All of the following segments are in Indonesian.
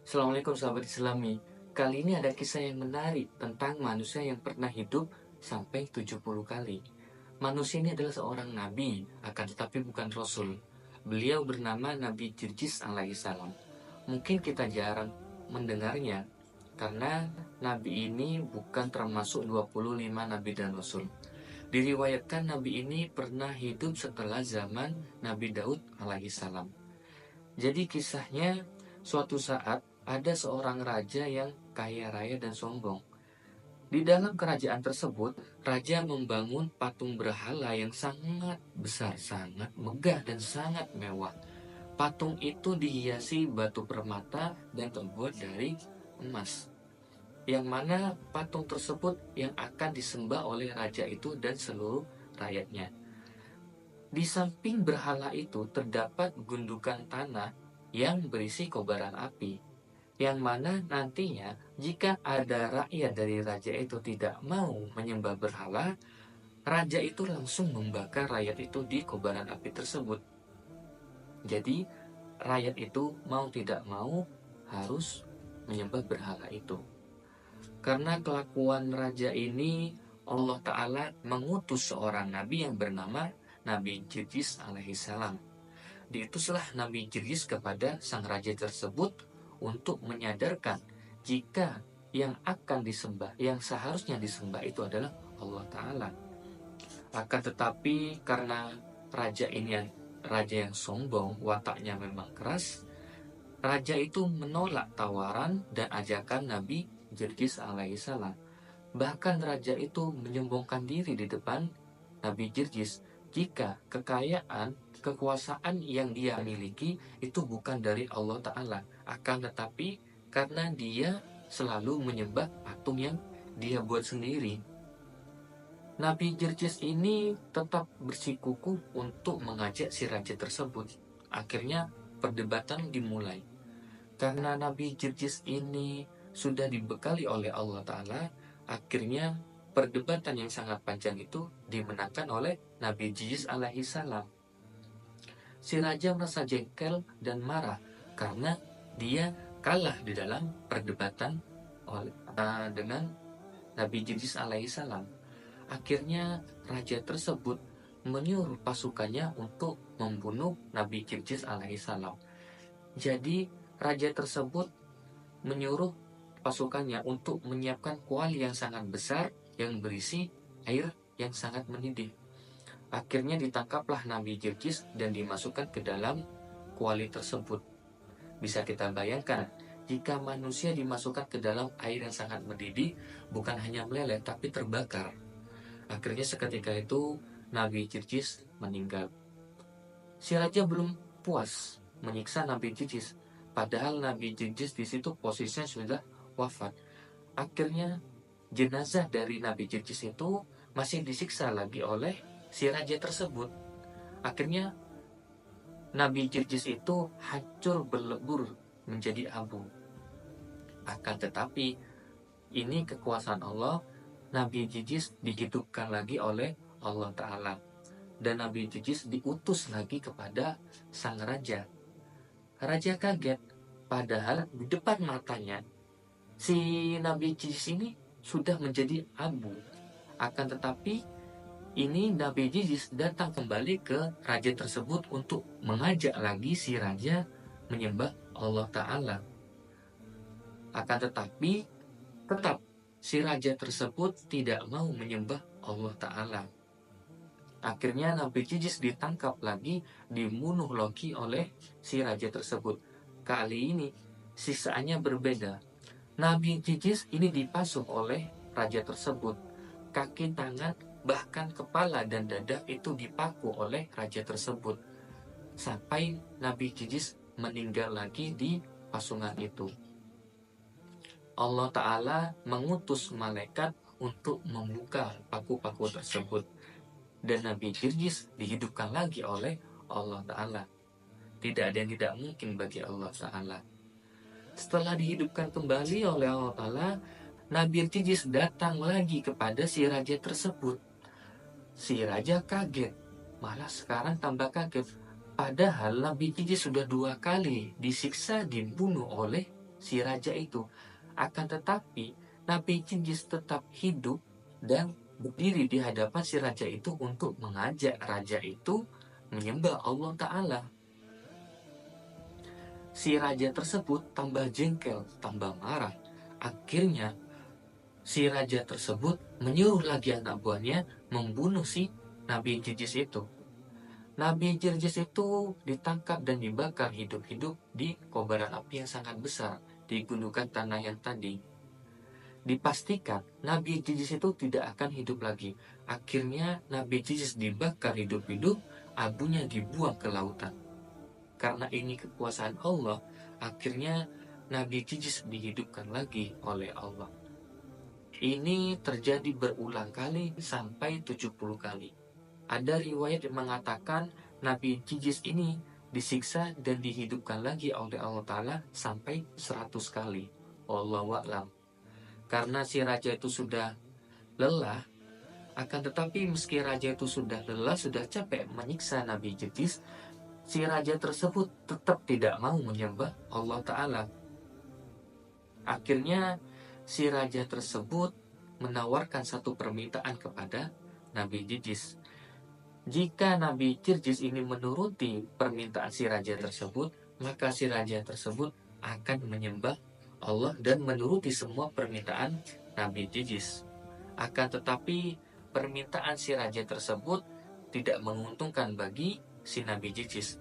Assalamualaikum sahabat Islami. Kali ini ada kisah yang menarik tentang manusia yang pernah hidup sampai 70 kali. Manusia ini adalah seorang nabi, akan tetapi bukan rasul. Beliau bernama Nabi Jirjis alaihissalam. Mungkin kita jarang mendengarnya karena nabi ini bukan termasuk 25 nabi dan rasul. Diriwayatkan nabi ini pernah hidup setelah zaman Nabi Daud alaihissalam. Jadi kisahnya, suatu saat ada seorang raja yang kaya raya dan sombong. Di dalam kerajaan tersebut, raja membangun patung berhala yang sangat besar, sangat megah dan sangat mewah. Patung itu dihiasi batu permata dan terbuat dari emas. Yang mana patung tersebut yang akan disembah oleh raja itu dan seluruh rakyatnya. Di samping berhala itu terdapat gundukan tanah yang berisi kobaran api, yang mana nantinya jika ada rakyat dari raja itu tidak mau menyembah berhala, raja itu langsung membakar rakyat itu di kobaran api tersebut. Jadi rakyat itu mau tidak mau harus menyembah berhala itu. Karena kelakuan raja ini, Allah Ta'ala mengutus seorang nabi yang bernama Nabi Jirjis alaihissalam. Diutuslah Nabi Jirjis kepada sang raja tersebut untuk menyadarkan jika yang akan disembah, yang seharusnya disembah itu adalah Allah Ta'ala. Akan tetapi karena raja ini raja yang sombong, wataknya memang keras, raja itu menolak tawaran dan ajakan Nabi Jirjis alaihissalam. Bahkan raja itu menyombongkan diri di depan Nabi Jirjis jika kekayaan, kekuasaan yang dia miliki itu bukan dari Allah Ta'ala, akan tetapi karena dia selalu menyembah patung yang dia buat sendiri. Nabi Jirjis ini tetap bersikukuh untuk mengajak si raja tersebut. Akhirnya perdebatan dimulai. Karena Nabi Jirjis ini sudah dibekali oleh Allah Ta'ala, akhirnya perdebatan yang sangat panjang itu dimenangkan oleh Nabi Jirjis alaihissalam. Si raja merasa jengkel dan marah karena dia kalah di dalam perdebatan dengan Nabi Jirjis alaihissalam. Akhirnya raja tersebut menyuruh pasukannya untuk membunuh Nabi Jirjis alaihissalam. Jadi raja tersebut menyuruh pasukannya untuk menyiapkan kuali yang sangat besar yang berisi air yang sangat mendidih. Akhirnya ditangkaplah Nabi Jirjis dan dimasukkan ke dalam kuali tersebut. Bisa kita bayangkan, jika manusia dimasukkan ke dalam air yang sangat mendidih, bukan hanya meleleh tapi terbakar. Akhirnya seketika itu Nabi Jirjis meninggal. Si raja belum puas menyiksa Nabi Jirjis, padahal Nabi Jirjis di situ posisinya sudah wafat. Akhirnya jenazah dari Nabi Jirjis itu masih disiksa lagi oleh si raja tersebut. Akhirnya Nabi Jirjis itu hancur berlebur menjadi abu. Akan tetapi ini kekuasaan Allah, Nabi Jirjis dihidupkan lagi oleh Allah Ta'ala. Dan Nabi Jirjis diutus lagi kepada sang raja. Raja kaget, padahal di depan matanya si Nabi Jirjis ini sudah menjadi abu. Akan tetapi ini Nabi Jirjis datang kembali ke raja tersebut untuk mengajak lagi si raja menyembah Allah Ta'ala. Akan tetapi tetap si raja tersebut tidak mau menyembah Allah Ta'ala. Akhirnya Nabi Jirjis ditangkap lagi, dibunuh lagi oleh si raja tersebut. Kali ini siksaannya berbeda. Nabi Jirjis ini dipasung oleh raja tersebut. Kaki, tangan, bahkan kepala dan dada itu dipaku oleh raja tersebut. Sampai Nabi Jirjis meninggal lagi di pasungan itu. Allah Ta'ala mengutus malaikat untuk membuka paku-paku tersebut. Dan Nabi Jirjis dihidupkan lagi oleh Allah Ta'ala. Tidak ada yang tidak mungkin bagi Allah Ta'ala. Setelah dihidupkan kembali oleh Allah Ta'ala, Nabi Jirjis datang lagi kepada si raja tersebut. Si raja kaget, malah sekarang tambah kaget. Padahal Nabi Jirjis sudah 2 kali disiksa, dibunuh oleh si raja itu. Akan tetapi Nabi Jirjis tetap hidup dan berdiri di hadapan si raja itu untuk mengajak raja itu menyembah Allah Ta'ala. Si raja tersebut tambah jengkel, tambah marah. Akhirnya si raja tersebut menyuruh lagi anak buahnya membunuh si Nabi Jirjis itu. Nabi Jirjis itu ditangkap dan dibakar hidup-hidup di kobaran api yang sangat besar di gundukan tanah yang tadi. Dipastikan Nabi Jirjis itu tidak akan hidup lagi. Akhirnya Nabi Jirjis dibakar hidup-hidup, abunya dibuang ke lautan. Karena ini kekuasaan Allah, akhirnya Nabi Jirjis dihidupkan lagi oleh Allah. Ini terjadi berulang kali sampai 70 kali. Ada riwayat yang mengatakan Nabi Jirjis ini disiksa dan dihidupkan lagi oleh Allah Ta'ala sampai 100 kali. Wallahu a'lam. Karena si raja itu sudah lelah, akan tetapi meski raja itu sudah lelah, sudah capek menyiksa Nabi Jirjis, si raja tersebut tetap tidak mau menyembah Allah Ta'ala. Akhirnya si raja tersebut menawarkan satu permintaan kepada Nabi Jirjis. Jika Nabi Jirjis ini menuruti permintaan si raja tersebut, maka si raja tersebut akan menyembah Allah dan menuruti semua permintaan Nabi Jirjis. Akan tetapi permintaan si raja tersebut tidak menguntungkan bagi si Nabi Jirjis,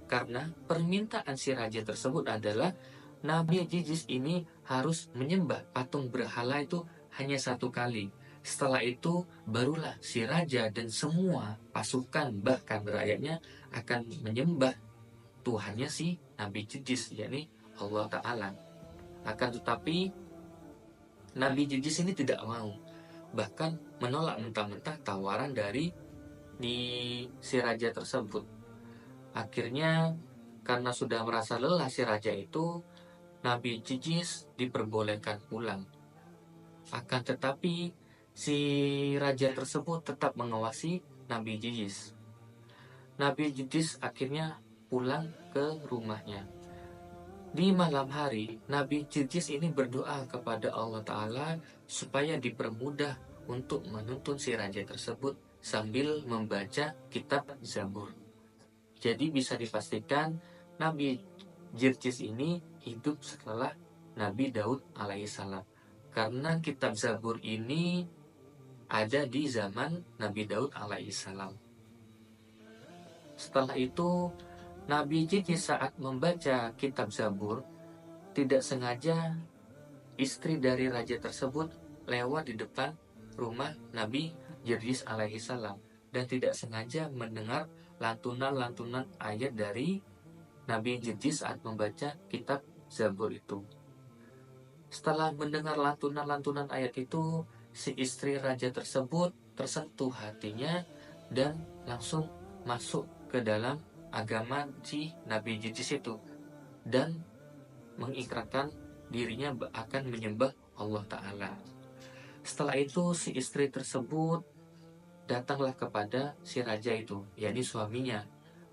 karena permintaan si raja tersebut adalah Nabi Jirjis ini harus menyembah patung berhala itu hanya 1 kali. Setelah itu barulah si raja dan semua pasukan bahkan rakyatnya akan menyembah Tuhannya si Nabi Jirjis, yakni Allah Ta'ala. Akan tetapi Nabi Jirjis ini tidak mau, bahkan menolak mentah-mentah tawaran dari si raja tersebut. Akhirnya karena sudah merasa lelah si raja itu, Nabi Jirjis diperbolehkan pulang. Akan tetapi si raja tersebut tetap mengawasi Nabi Jirjis. Nabi Jirjis akhirnya pulang ke rumahnya. Di malam hari, Nabi Jirjis ini berdoa kepada Allah Ta'ala supaya dipermudah untuk menuntun si raja tersebut sambil membaca kitab Zabur. Jadi bisa dipastikan Nabi Jirjis ini hidup setelah Nabi Daud alaihissalam, karena kitab Zabur ini ada di zaman Nabi Daud alaihissalam. Setelah itu Nabi Jirjis saat membaca kitab Zabur, tidak sengaja istri dari raja tersebut lewat di depan rumah Nabi Jirjis alaihissalam dan tidak sengaja mendengar lantunan-lantunan ayat dari Nabi Jirjis saat membaca kitab Zabur itu. Setelah mendengar lantunan-lantunan ayat itu, si istri raja tersebut tersentuh hatinya dan langsung masuk ke dalam agama si Nabi Jirjis itu dan mengikrarkan dirinya akan menyembah Allah Ta'ala. Setelah itu si istri tersebut datanglah kepada si raja itu, yakni suaminya,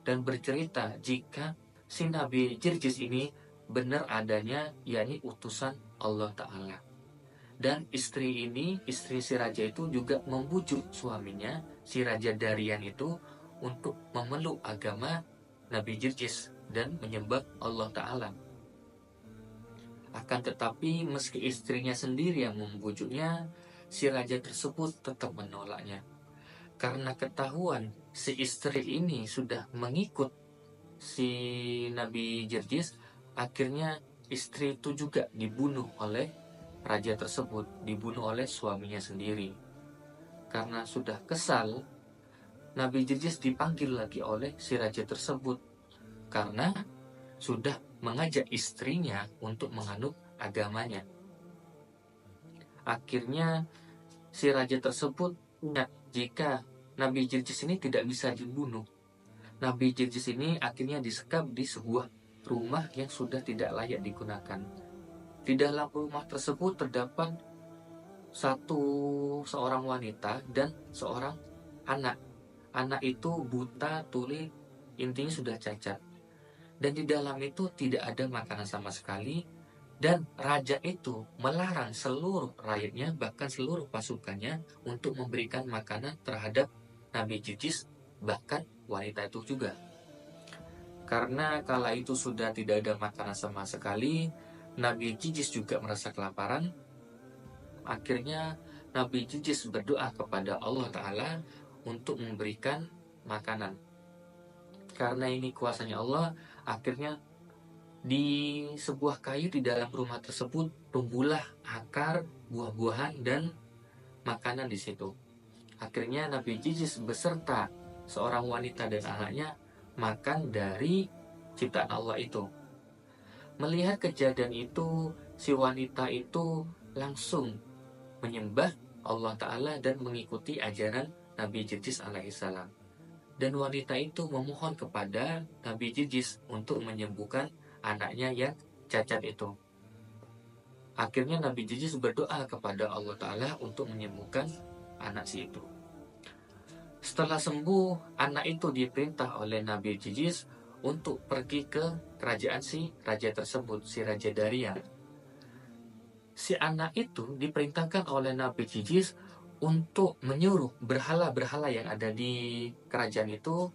dan bercerita jika si Nabi Jirjis ini benar adanya, yakni utusan Allah Ta'ala. Dan istri si raja itu juga membujuk suaminya, si Raja Darian itu, untuk memeluk agama Nabi Jirjis dan menyembah Allah Ta'ala. Akan tetapi meski istrinya sendiri yang membujuknya, si raja tersebut tetap menolaknya. Karena ketahuan si istri ini sudah mengikut si Nabi Jirjis, akhirnya istri itu juga dibunuh oleh raja tersebut, dibunuh oleh suaminya sendiri. Karena sudah kesal, Nabi Jirjis dipanggil lagi oleh si raja tersebut karena sudah mengajak istrinya untuk menganut agamanya. Akhirnya si raja tersebut ingat jika Nabi Jirjis ini tidak bisa dibunuh. Nabi Jirjis ini akhirnya disekap di sebuah rumah yang sudah tidak layak digunakan. Di dalam rumah tersebut terdapat seorang wanita dan seorang anak. Anak itu buta, tuli, intinya sudah cacat. Dan di dalam itu tidak ada makanan sama sekali, Dan raja itu melarang seluruh rakyatnya, bahkan seluruh pasukannya, untuk memberikan makanan terhadap Nabi Jijis, bahkan wanita itu juga. Karena kala itu sudah tidak ada makanan sama sekali, Nabi Jijis juga merasa kelaparan. Akhirnya Nabi Jijis berdoa kepada Allah Ta'ala untuk memberikan makanan. Karena ini kuasanya Allah, akhirnya di sebuah kayu di dalam rumah tersebut tumbuhlah akar, buah-buahan, dan makanan di situ. Akhirnya Nabi Jijis beserta seorang wanita dan anaknya makan dari ciptaan Allah itu. Melihat kejadian itu, si wanita itu langsung menyembah Allah Ta'ala dan mengikuti ajaran Nabi Jijis alaihissalam. Dan wanita itu memohon kepada Nabi Jijis untuk menyembuhkan anaknya yang cacat itu. Akhirnya Nabi Jijis berdoa kepada Allah Ta'ala untuk menyembuhkan anak si itu. Setelah sembuh, anak itu diperintah oleh Nabi Jijis untuk pergi ke kerajaan si raja tersebut, si Raja Daria. Si anak itu diperintahkan oleh Nabi Jijis untuk menyuruh berhala-berhala yang ada di kerajaan itu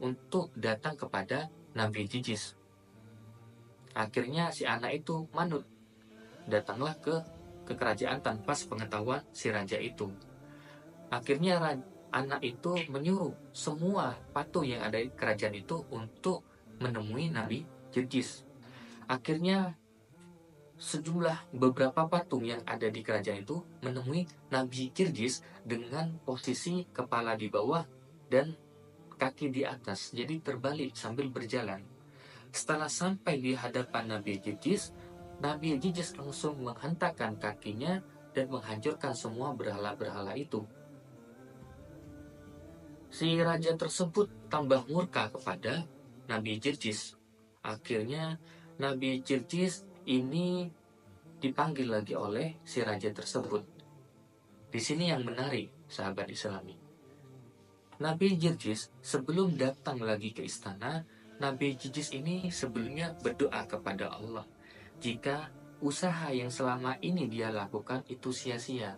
untuk datang kepada Nabi Jijis. Akhirnya si anak itu manut, datanglah ke kerajaan tanpa sepengetahuan si raja itu. Akhirnya anak itu menyuruh semua patung yang ada di kerajaan itu untuk menemui Nabi Jijis. Akhirnya sejumlah beberapa patung yang ada di kerajaan itu menemui Nabi Jijis dengan posisi kepala di bawah dan kaki di atas, jadi terbalik sambil berjalan. Setelah sampai di hadapan Nabi Jijis langsung menghentakkan kakinya dan menghancurkan semua berhala-berhala itu. Si raja tersebut tambah murka kepada Nabi Jijis. Akhirnya Nabi Jijis ini dipanggil lagi oleh si raja tersebut. Di sini yang menarik, sahabat Islami. Nabi Jijis sebelum datang lagi ke istana, Nabi Jijis ini sebelumnya berdoa kepada Allah jika usaha yang selama ini dia lakukan itu sia-sia.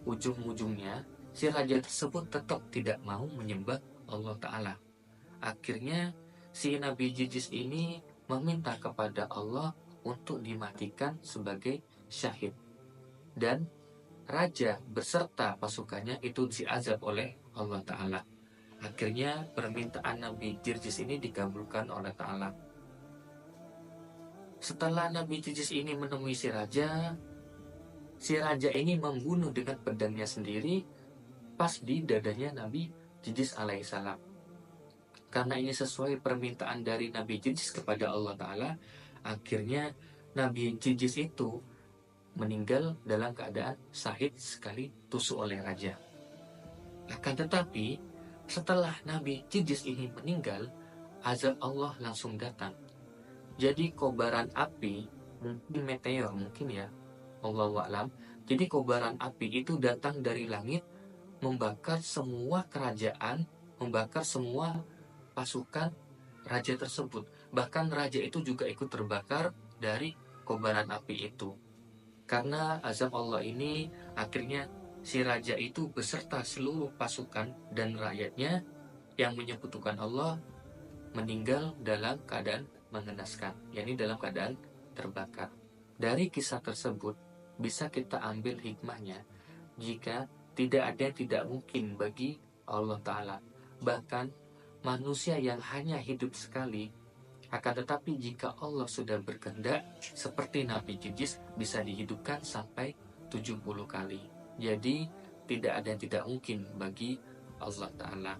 Ujung-ujungnya si raja tersebut tetap tidak mau menyembah Allah Ta'ala. Akhirnya si Nabi Jijis ini meminta kepada Allah untuk dimatikan sebagai syahid. Dan raja beserta pasukannya itu diazab oleh Allah Ta'ala. Akhirnya permintaan Nabi Jijis ini dikabulkan oleh Ta'ala. Setelah Nabi Jijis ini menemui si raja ini membunuh dengan pedangnya sendiri pas di dadanya Nabi Jijis alaihissalam. Karena ini sesuai permintaan dari Nabi Jijis kepada Allah Ta'ala, akhirnya Nabi Jijis itu meninggal dalam keadaan syahid sekali tusuk oleh raja. Akan tetapi setelah Nabi Jijis ini meninggal, azab Allah langsung datang. Jadi kobaran api, mungkin meteor mungkin ya, Allahu a'lam. Jadi kobaran api itu datang dari langit, membakar semua kerajaan, membakar semua pasukan raja tersebut. Bahkan raja itu juga ikut terbakar dari kobaran api itu. Karena azab Allah ini, akhirnya si raja itu beserta seluruh pasukan dan rakyatnya yang menyekutukan Allah meninggal dalam keadaan mengenaskan, yakni dalam keadaan terbakar. Dari kisah tersebut bisa kita ambil hikmahnya, jika tidak ada yang tidak mungkin bagi Allah Ta'ala. Bahkan manusia yang hanya hidup sekali, akan tetapi jika Allah sudah berkehendak, seperti Nabi Jijis bisa dihidupkan sampai 70 kali. Jadi tidak ada yang tidak mungkin bagi Allah Ta'ala.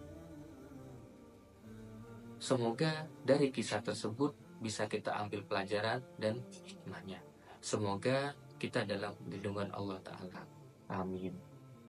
Semoga dari kisah tersebut bisa kita ambil pelajaran dan hikmahnya. Semoga kita dalam lindungan Allah Ta'ala. Amin.